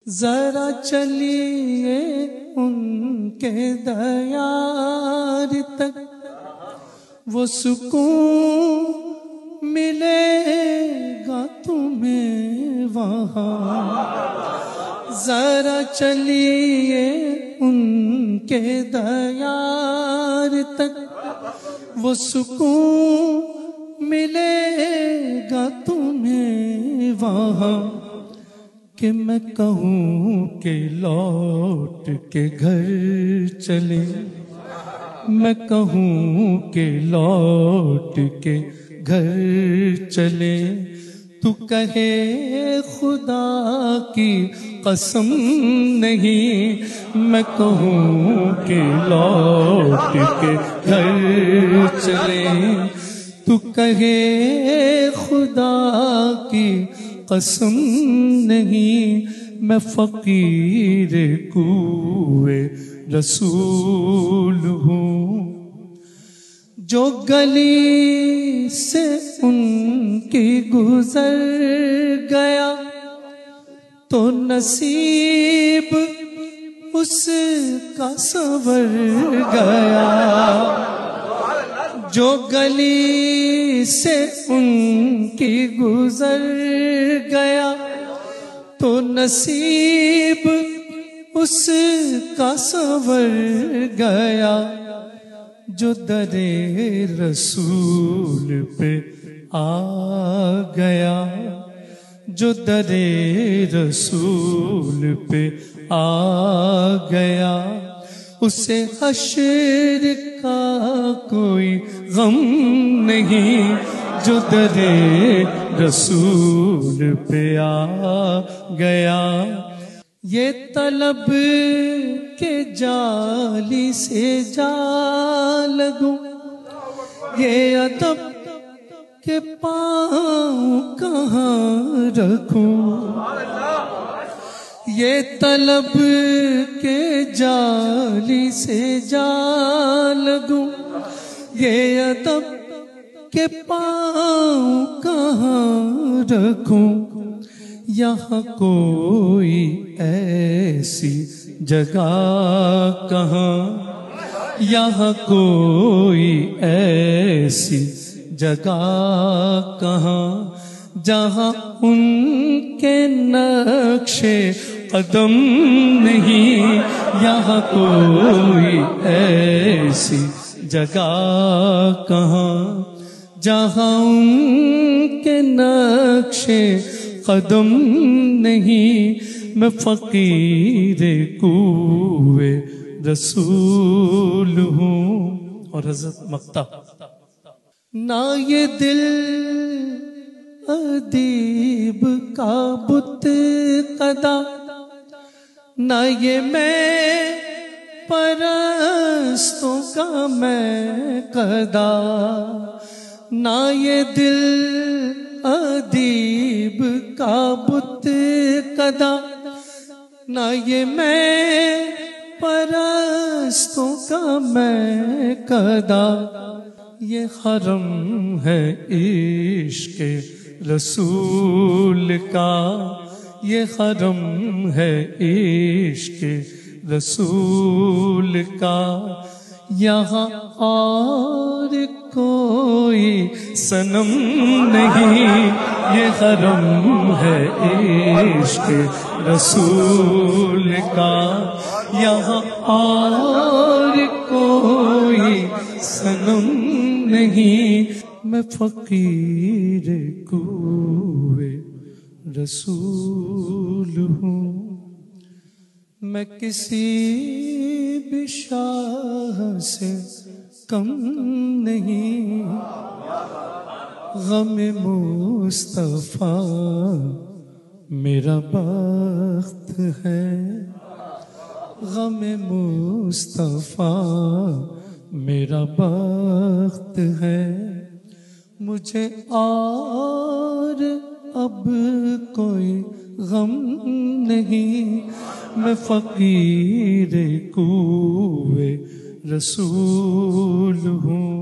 जरा चलिए उनके दयार तक, वो सुकून मिलेगा तुम्हें वहाँ। जरा चलिए उनके दयार तक, वो सुकून मिलेगा तुम्हें वहाँ। कि मैं कहूँ कि लौट के घर चले, मैं कहूँ कि लौट के घर चले, तू कहे खुदा की कसम नहीं। मैं कहूँ कि लौट के घर चले, तू कहे खुदा की कसम नहीं। मैं फकीर कुए रसूल हूँ, जो गली से उनकी गुजर गया तो नसीब उसका संवर गया। जो गली से उनकी गुजर गया तो नसीब उसका संवर गया। जो दरे रसूल पे आ गया, जो दरे रसूल पे आ गया, उसे हश्र का कोई गम नहीं। जो दरे रसूल पे आ गया, ये तलब के जाली से जा लगूं, ये अदब के पाँव कहाँ रखूं। ये तलब के जाली से जा लगूं, ये अदब के पाँव कहाँ रखूं। यहाँ कोई ऐसी जगह कहाँ, यहाँ कोई ऐसी जगह कहाँ, जहाँ उनके नक्शे कदम नहीं। यहाँ कोई ऐसी जगह कहाँ, जहाँ उनके नक्शे कदम नहीं। मैं फकीर कुए रसूल हूँ। और हज़रत मक्ता, ना ये दिल अदीब का बुत कदा, ना ये मैं परस्तों का मैं कदा। ना ये दिल अदीब का बुत कदा, ना ये मैं परस्तों का मैं कदा। ये हरम है इश्क़ रसूल का, ये हरम है इश्क़ रसूल का। यहाँ और कोई सनम नहीं, ये हरम है इश्क़ रसूल का। यहाँ और कोई सनम नहीं। मैं फकीर कुए रसूल हूँ। मैं किसी भी शाह से कम नहीं, गम मुस्तफा मेरा बख्त है। गम मुस्तफा मेरा बख्त है। मुझे और अब कोई गम नहीं। मैं फकीर कुए रसूल हूँ।